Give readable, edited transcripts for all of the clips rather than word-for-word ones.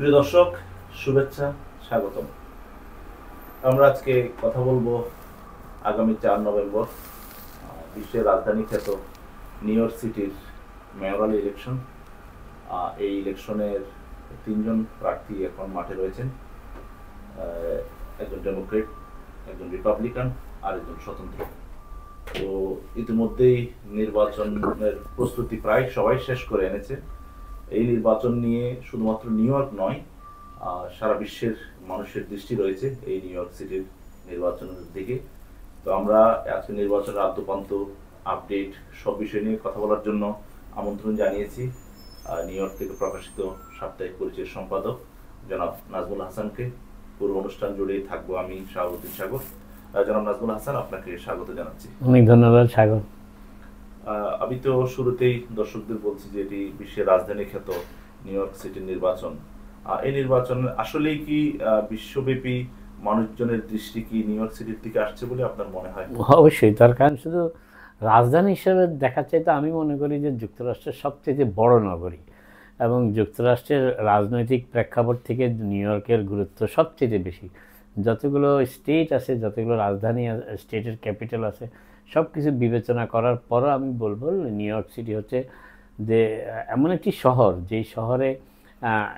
প্রিয় দর্শক, শুভেচ্ছা, স্বাগতম। আমরা আজকে কথা বলবো আগামী 4 নভেম্বর বিশ্বের রাজধানী খ্যাত নিউ ইয়র্ক সিটির মেয়রাল ইলেকশন। এই ইলেকশনের 3জন প্রার্থী এখন মাঠে রয়েছেন, একজন ডেমোক্রেট, একজন রিপাবলিকান আর একজন স্বতন্ত্র। তো ইতিমধ্যেই নির্বাচনের প্রস্তুতি প্রায় সবাই শেষ করে এনেছে। এই নির্বাচন নিয়ে শুধুমাত্র নিউ ইয়র্ক নয়, সারা বিশ্বের মানুষের দৃষ্টি রয়েছে এই নিউ ইয়র্ক সিটির নির্বাচনের দিকে। তো আমরা আজকে নির্বাচনের আদ্যপান্ত আপডেট সব বিষয় নিয়ে কথা বলার জন্য আমন্ত্রণ জানিয়েছি নিউ ইয়র্ক থেকে প্রকাশিত সাপ্তাহিক পরিচয়ের সম্পাদক জনাব নাজমুল হাসানকে। পুরো অনুষ্ঠান জুড়েই থাকবো আমি শাহাবুদ্দিন সাগর। জনাব নাজমুল হাসান, আপনাকে স্বাগত জানাচ্ছি। অনেক ধন্যবাদ সাগর। আমি তো শুরুতেই দর্শকদের বলছি যে এটি বিশ্বের রাজধানী খ্যাত নিউ ইয়র্ক সিটির নির্বাচন। এই নির্বাচন আসলেই কি বিশ্বব্যাপী মানুষজনের দৃষ্টি কি নিউ ইয়র্ক সিটির দিকে আসছে বলে আপনার মনে হয়? অবশ্যই, তার কারণ শুধু রাজধানী হিসেবে দেখার চাইতে আমি মনে করি যে যুক্তরাষ্ট্রের সবচেয়ে বড় নগরী এবং যুক্তরাষ্ট্রের রাজনৈতিক প্রেক্ষাপট থেকে নিউ ইয়র্কের গুরুত্ব সবচেয়ে বেশি। যতগুলো স্টেট আছে, যতগুলো রাজধানী স্টেটের ক্যাপিটাল আছে, সব কিছু বিবেচনা করার পরও আমি বলবো নিউ ইয়র্ক সিটি হচ্ছে যে এমন একটি শহর, যেই শহরে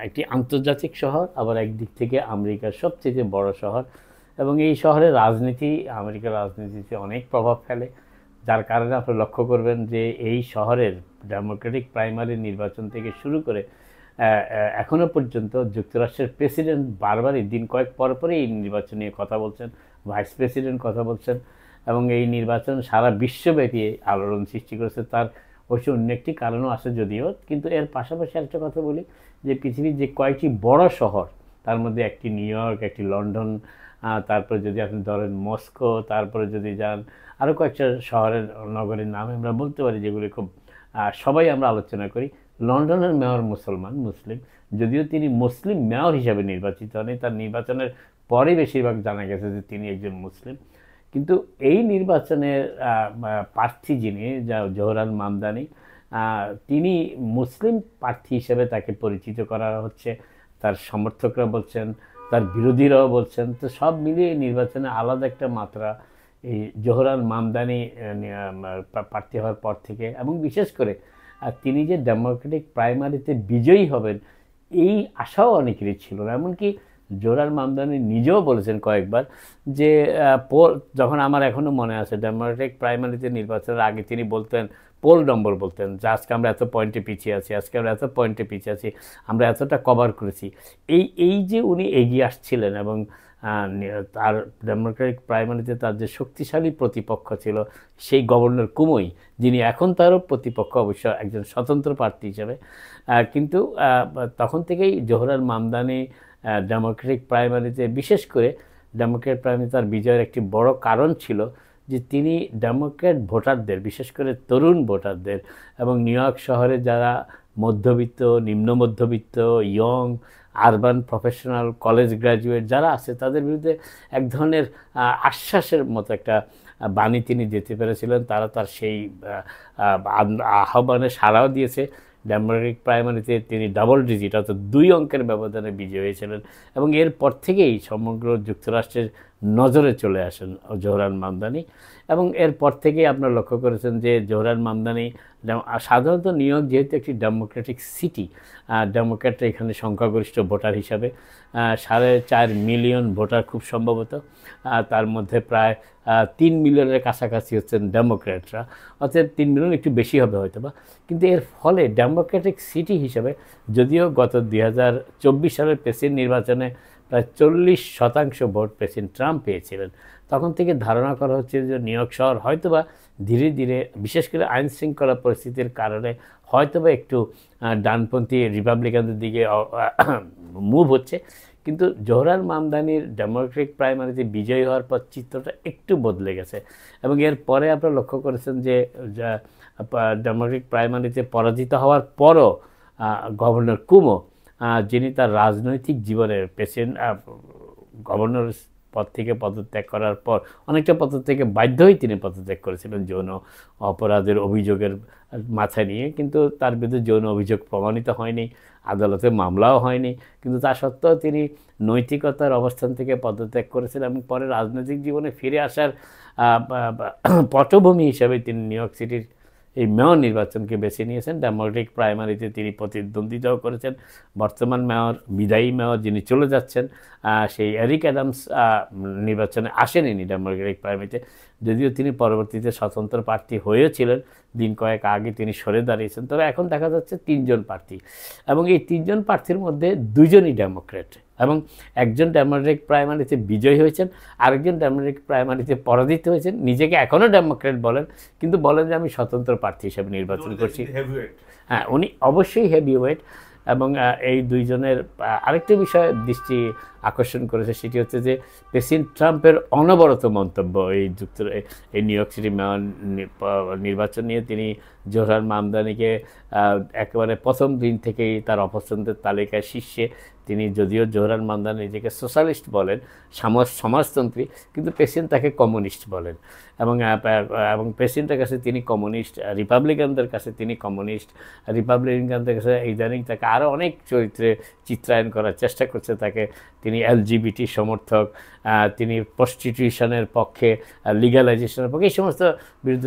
একটি আন্তর্জাতিক শহর, আবার একদিক থেকে আমেরিকার সবচেয়ে বড় শহর, এবং এই শহরের রাজনীতি আমেরিকার রাজনীতিতে অনেক প্রভাব ফেলে। যার কারণে আপনি লক্ষ্য করবেন যে এই শহরের ডেমোক্রেটিক প্রাইমারি নির্বাচন থেকে শুরু করে এখনও পর্যন্ত যুক্তরাষ্ট্রের প্রেসিডেন্ট বারবারই দিন কয়েক পর পরই এই নির্বাচন নিয়ে কথা বলছেন, ভাইস প্রেসিডেন্ট কথা বলছেন, এবং এই নির্বাচন সারা বিশ্বব্যাপী আলোড়ন সৃষ্টি করেছে। তার অবশ্য অন্য একটি কারণও আছে যদিও, কিন্তু এর পাশাপাশি একটা কথা বলি যে পৃথিবীর যে কয়েকটি বড় শহর, তার মধ্যে একটি নিউ ইয়র্ক, একটি লন্ডন, তারপরে যদি আপনি ধরেন মস্কো, তারপরে যদি যান আরও কয়েকটা শহরের নগরের নাম আমরা বলতে পারি যেগুলি খুব সবাই আমরা আলোচনা করি। লন্ডনের মেয়র মুসলিম, যদিও তিনি মুসলিম মেয়র হিসাবে নির্বাচিত হন, তার নির্বাচনের পরে বেশিরভাগ জানা গেছে যে তিনি একজন মুসলিম। কিন্তু এই নির্বাচনের প্রার্থী যিনি জোহরান মামদানি, তিনি মুসলিম প্রার্থী হিসেবে তাকে পরিচিত করা হচ্ছে, তার সমর্থকরা বলছেন, তার বিরোধীরাও বলছেন। তো সব মিলিয়ে নির্বাচনে আলাদা একটা মাত্রা এই জোহরান মামদানি প্রার্থী হওয়ার পর থেকে, এবং বিশেষ করে তিনি যে ডেমোক্রেটিক প্রাইমারিতে বিজয়ী হবেন এই আশাও অনেকেরই ছিল না। এমনকি জোহরান মামদানি নিজেও বলেছেন কয়েকবার যে যখন আমার এখনও মনে আছে ডেমোক্রেটিক প্রাইমারিতে নির্বাচনের আগে তিনি বলতেন, পোল নম্বর বলতেন যে আজকে আমরা এত পয়েন্টে পিছিয়ে আছি, আজকে আমরা এত পয়েন্টে পিছিয়ে আছি, আমরা এতটা কভার করেছি। এই যে উনি এগিয়ে আসছিলেন, এবং তার ডেমোক্রেটিক প্রাইমারিতে তার যে শক্তিশালী প্রতিপক্ষ ছিল সেই গভর্নর কুমোই, যিনি এখন তারও প্রতিপক্ষ অবশ্য একজন স্বতন্ত্র প্রার্থী হিসেবে, কিন্তু তখন থেকেই জোহরান মামদানি ডেমোক্রেটিক প্রাইমারিতে, বিশেষ করে ডেমোক্রেট প্রাইমারি তার বিজয়ের একটি বড় কারণ ছিল যে তিনি ডেমোক্রেট ভোটারদের, বিশেষ করে তরুণ ভোটারদের এবং নিউ ইয়র্ক শহরে যারা মধ্যবিত্ত, নিম্ন মধ্যবিত্ত, young, urban professional, college graduate যারা আছে, তাদের বিরুদ্ধে এক ধরনের আশ্বাসের মতো একটা বাণী তিনি দিতে পেরেছিলেন। তারা তার সেই আহ্বানে সাড়াও দিয়েছে। ডেমোক্রেটিক প্রাইমারিতে তিনি ডাবল ডিজিট অর্থাৎ 2 অঙ্কের ব্যবধানে বিজয়ী হয়েছিলেন, এবং এরপর থেকেই সমগ্র যুক্তরাষ্ট্রের নজরে চলে আসেন জোহরান মামদানি। এবং এরপর থেকেই আপনারা লক্ষ্য করেছেন যে জোহরান মামদানি, সাধারণত নিউ ইয়র্ক যেহেতু একটি ডেমোক্রেটিক সিটি, ডেমোক্র্যাটরা এখানে সংখ্যাগরিষ্ঠ ভোটার হিসাবে 4.5 মিলিয়ন ভোটার খুব সম্ভবত, তার মধ্যে প্রায় 3 মিলিয়নের কাছাকাছি হচ্ছেন ডেমোক্র্যাটরা, অর্থাৎ 3 মিলিয়ন একটু বেশি হবে হয়তো বা। কিন্তু এর ফলে ডেমোক্রেটিক সিটি হিসেবে, যদিও গত 2024 সালের প্রেসিডেন্ট নির্বাচনে প্রায় 40% ভোট প্রেসিডেন্ট ট্রাম্প পেয়েছিলেন, তখন থেকে ধারণা করা হচ্ছে যে নিউ ইয়র্ক শহর হয়তোবা ধীরে ধীরে, বিশেষ করে আইন শৃঙ্খলা পরিস্থিতির কারণে হয়তোবা একটু ডানপন্থী রিপাবলিকানদের দিকে মুভ হচ্ছে। কিন্তু জোহরান মামদানির ডেমোক্রেটিক প্রাইমারিতে বিজয়ী হওয়ার পর চিত্রটা একটু বদলে গেছে, এবং এর পরে আপনারা লক্ষ্য করেছেন যে ডেমোক্রেটিক প্রাইমারিতে পরাজিত হওয়ার পরও গভর্নর কুমো, যিনি তার রাজনৈতিক জীবনের প্রেসিডেন্ট গভর্নর পদ থেকে পদত্যাগ করার পর অনেকটা পদত্যাগে বাধ্য হয়ে তিনি পদত্যাগ করেছিলেন যৌন অপরাধের অভিযোগের মাথায় নিয়ে, কিন্তু তার বিরুদ্ধে যৌন অভিযোগ প্রমাণিত হয়নি, আদালতে মামলাও হয়নি, কিন্তু তা সত্ত্বেও তিনি নৈতিকতার অবস্থান থেকে পদত্যাগ করেছিলেন এবং পরে রাজনৈতিক জীবনে ফিরে আসার পটভূমি হিসাবে তিনি নিউ ইয়র্ক সিটির এই মেয়র নির্বাচনকে বেছে নিয়েছেন। ডেমোক্রেটিক প্রাইমারিতে তিনি প্রতিদ্বন্দ্বিতাও করেছেন। বর্তমান মেয়র, বিদায়ী মেয়র যিনি চলে যাচ্ছেন, সেই এরিক অ্যাডামস নির্বাচনে আসেনি ডেমোক্রেটিক প্রাইমারিতে, যদিও তিনি পরবর্তীতে স্বতন্ত্র প্রার্থী হয়েছিলেন। দিন কয়েক আগে তিনি সরে দাঁড়িয়েছেন। তবে এখন দেখা যাচ্ছে 3 জন প্রার্থী, এবং এই 3 জন প্রার্থীর মধ্যে 2 জনই ডেমোক্র্যাট, এবং একজন ডেমোক্রেটিক প্রাইমারিতে বিজয়ী হয়েছেন, আরেকজন ডেমোক্রেটিক প্রাইমারিতে পরাজিত হয়েছেন। নিজেকে এখনও ডেমোক্র্যাট বলেন, কিন্তু বলেন যে আমি স্বতন্ত্র প্রার্থী হিসেবে নির্বাচন করছি। হ্যাঁ, উনি অবশ্যই হেভিওয়েট। এবং এই 2 জনের আরেকটি বিষয়ে দৃষ্টি আকর্ষণ করেছে, সেটি হচ্ছে যে প্রেসিডেন্ট ট্রাম্পের অনবরত মন্তব্য এই নিউ ইয়র্ক সিটি মেয়র নির্বাচন নিয়ে। তিনি জোহরান মামদানিকে একেবারে প্রথম দিন থেকেই তার অপছন্দের তালিকায় শীর্ষে। তিনি যদিও জোহরান মামদানি নিজেকে সোশ্যালিস্ট বলেন, সমাজতন্ত্রী, কিন্তু প্রেসিডেন্ট তাকে কমিউনিস্ট বলেন, এবং প্রেসিডেন্টের কাছে তিনি কমিউনিস্ট, রিপাবলিকানদের কাছে তিনি কমিউনিস্ট, রিপাবলিকানদের কাছে ইদানিং তাকে আরও অনেক চরিত্রে চিত্রায়ন করার চেষ্টা করছে তাকে। তিনি এলজিবিটি সমর্থক, তিনি প্রস্টিটিউশনের পক্ষে, লিগ্যালাইজেশনের পক্ষে, এই সমস্ত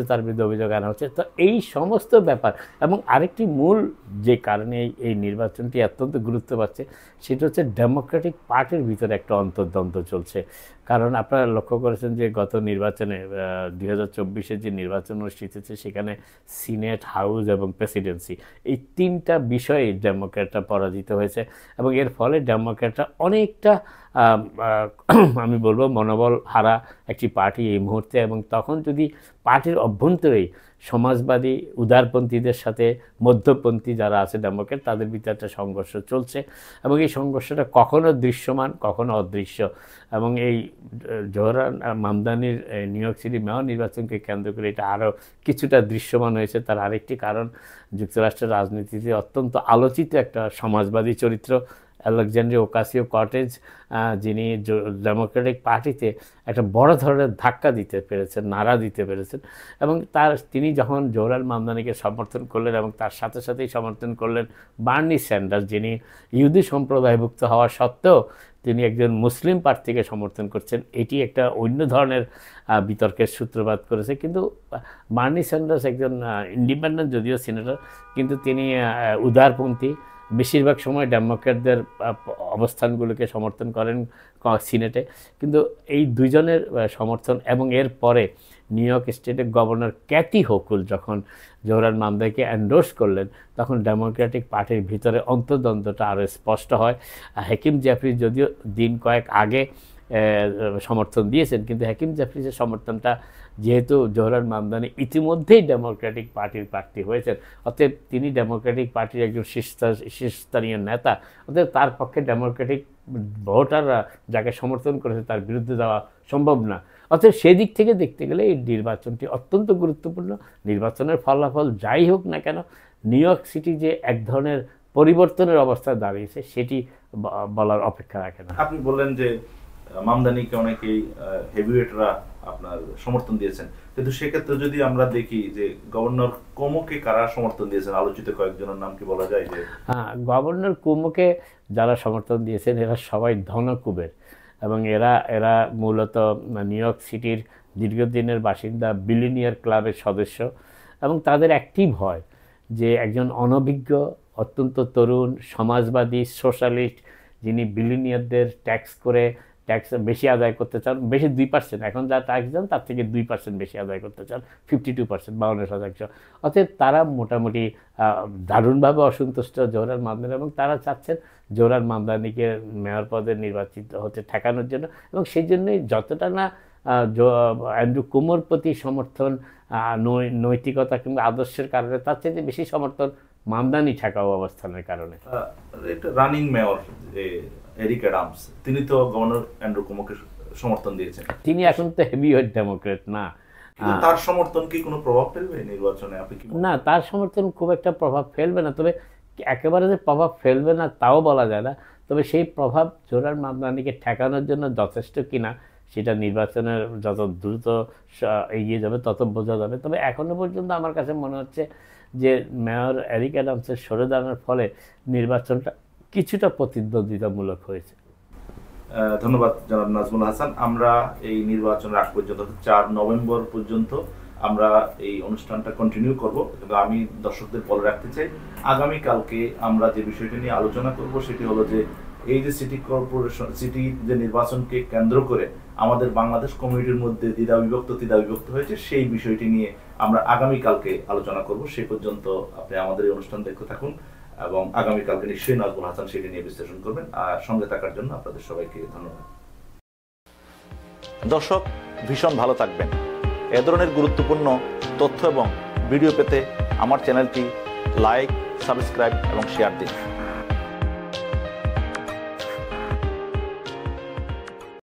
তার বিরুদ্ধে অভিযোগ আনা হচ্ছে। তো এই সমস্ত ব্যাপার, এবং আরেকটি মূল যে কারণে এই নির্বাচনটি অত্যন্ত গুরুত্ব পাচ্ছে, সেটা হচ্ছে ডেমোক্রেটিক পার্টির ভিতরে একটা অন্তর্দ্বন্দ্ব চলছে। কারণ আপনারা লক্ষ্য করেছেন যে গত নির্বাচনে 2024-এর যে নির্বাচন অনুষ্ঠিত হচ্ছে, সেখানে সিনেট, হাউস এবং প্রেসিডেন্সি, এই 3টা বিষয়ে ডেমোক্র্যাটরা পরাজিত হয়েছে, এবং এর ফলে ডেমোক্র্যাটরা অনেকটা আমি বলবো মনোবল হারা একটি পার্টি এই মুহূর্তে। এবং তখন যদি পার্টির অভ্যন্তরেই সমাজবাদী উদারপন্থীদের সাথে মধ্যপন্থী যারা আছে ডেমোক্র্যাট, তাদের ভিতরে একটা সংঘর্ষ চলছে, এবং এই সংঘর্ষটা কখনো দৃশ্যমান, কখনো অদৃশ্য। এবং এই জোহরান মামদানির নিউ ইয়র্ক সিটি মেয়র নির্বাচনকে কেন্দ্র করে এটা আরও কিছুটা দৃশ্যমান হয়েছে। তার আরেকটি কারণ, যুক্তরাষ্ট্রের রাজনীতিতে অত্যন্ত আলোচিত একটা সমাজবাদী চরিত্র আলেকজান্দ্রিয়া ওকাসিও-কর্টেজ, যিনি ডেমোক্রেটিক পার্টিতে একটা বড় ধরনের ধাক্কা দিতে পেরেছেন, নাড়া দিতে পেরেছেন, এবং তিনি যখন জোহরান মামদানিকে সমর্থন করলেন, এবং তার সাথে সাথেই সমর্থন করলেন বার্নি স্যান্ডার্স, যিনি ইহুদি সম্প্রদায়ভুক্ত হওয়া সত্ত্বেও তিনি একজন মুসলিম প্রার্থীকে সমর্থন করছেন। এটি একটা অন্য ধরনের বিতর্কের সূত্রপাত করেছে। কিন্তু বার্নি স্যান্ডার্স একজন ইন্ডিপেন্ডেন্ট যদিও সিনেটর, কিন্তু তিনি উদারপন্থী, বেশিরভাগ সময় ডেমোক্র্যাটদের অবস্থানগুলোকে সমর্থন করেন সিনেটে। কিন্তু এই 2 জনের সমর্থন, এবং এর পরে নিউ ইয়র্ক স্টেটের গভর্নর ক্যাথি হোকুল যখন জোহরান মামদানিকে এন্ডোর্স করলেন, তখন ডেমোক্রেটিক পার্টির ভিতরে অন্তর্দ্বন্দ্বটা আরও স্পষ্ট হয়। হাকিম জেফ্রিজ যদিও দিন কয়েক আগে সমর্থন দিয়েছেন, কিন্তু হাকিম জেফ্রিজের সমর্থনটা যেহেতু জোহরান মামদানি ইতিমধ্যেই ডেমোক্রেটিক পার্টির প্রার্থী হয়েছেন, অতএব তিনি ডেমোক্রেটিক পার্টির একজন শীর্ষস্থানীয় নেতা, অতএব তার পক্ষে ডেমোক্রেটিক ভোটাররা যাকে সমর্থন করেছে তার বিরুদ্ধে যাওয়া সম্ভব না। অতএব সেদিক থেকে দেখতে গেলে এই নির্বাচনটি অত্যন্ত গুরুত্বপূর্ণ। নির্বাচনের ফলাফল যাই হোক না কেন, নিউ ইয়র্ক সিটি যে এক ধরনের পরিবর্তনের অবস্থায় দাঁড়িয়েছে সেটি বলার অপেক্ষা রাখে না। আপনি বললেন যে মামদানিকে অনেকেই হেভিওয়েটরা আপনার সমর্থন দিয়েছেন, কিন্তু সেক্ষেত্রে যদি আমরা দেখি যে গভর্নর কুমোকে কারা সমর্থন দিয়েছেন, আলোচিত কয়েকজনের নাম কি বলা যায়? যে গভর্নর কুমোকে যারা সমর্থন দিয়েছেন এরা সবাই ধনকুবের, এবং এরা মূলত নিউ ইয়র্ক সিটির দীর্ঘদিনের বাসিন্দা, বিলিনিয়ার ক্লাবের সদস্য, এবং তাদের অ্যাক্টিভ হয় যে একজন অনভিজ্ঞ, অত্যন্ত তরুণ, সমাজবাদী, সোশ্যালিস্ট, যিনি বিলিনিয়ারদের ট্যাক্স বেশি আদায় করতে চান, বেশি 2%, এখন যা ট্যাক্স দেন তার থেকে 2% বেশি আদায় করতে চান, 52%, 52%। অতএব তারা মোটামুটি দারুণভাবে অসন্তুষ্ট জোহরান মামদানি, এবং তারা চাচ্ছেন জোহরান মামদানিকে মেয়র পদে নির্বাচিত হতে ঠেকানোর জন্য, এবং সেই জন্যই যতটা না অ্যান্ড্রু কুমোর প্রতি সমর্থন নৈতিকতা কিংবা আদর্শের কারণে, তার চেয়ে বেশি সমর্থন মামদানি ঠেকাও অবস্থানের কারণে। একটা রানিং মেয়র এরিক অ্যাডামস, তিনি তো গভর্নর অ্যান্ড্রু কুমোকে সমর্থন দিয়েছেন। তিনি এখন তো হেভিওয়েট ডেমোক্রেট না, তার সমর্থন কি কোনো প্রভাব ফেলবে নির্বাচনে? আপনি কি না, তার সমর্থন খুব একটা প্রভাব ফেলবে না। তবে একেবারে যে প্রভাব ফেলবে না তাও বলা যায় না, তবে সেই প্রভাব জোহরান মামদানিকে ঠেকানোর জন্য যথেষ্ট কিনা সেটা নির্বাচনের যত দ্রুত এগিয়ে যাবে তত বোঝা যাবে। তবে এখনো পর্যন্ত আমার কাছে মনে হচ্ছে যে মেয়র এরিক অ্যাডামসের সরে দাঁড়ানোর ফলে নির্বাচনটা কিছুটা প্রতিদ্বন্দ্বিতামূলক হয়েছে। ধন্যবাদ জনাব নাজমুল হাসান। আমরা এই নির্বাচনের আগ পর্যন্ত 4 নভেম্বর পর্যন্ত আমরা এই অনুষ্ঠানটা কন্টিনিউ করব। কিন্তু আমি দর্শকদের বলে রাখতে চাই, আগামীকালকে আমরা যে বিষয়টি নিয়ে আলোচনা করব সেটি হলো যে এই যে সিটি কর্পোরেশন সিটি যে নির্বাচনকে কেন্দ্র করে আমাদের বাংলাদেশ কমিউনিটির মধ্যে দ্বিধা বিভক্ত হয়েছে, সেই বিষয়টি নিয়ে আমরা আগামীকালকে আলোচনা করব। সেই পর্যন্ত আপনি আমাদের এই অনুষ্ঠান দেখতে থাকুন এবং আগামীকালকে নিশ্চয়ই নাজমুল হাসান সেটি নিয়ে বিশ্লেষণ করবেন। আর সঙ্গে থাকার জন্য আপনাদের সবাইকে ধন্যবাদ। দর্শক, ভীষণ ভালো থাকবেন। এ ধরনের গুরুত্বপূর্ণ তথ্য এবং ভিডিও পেতে আমার চ্যানেলটি লাইক, সাবস্ক্রাইব এবং শেয়ার দিন।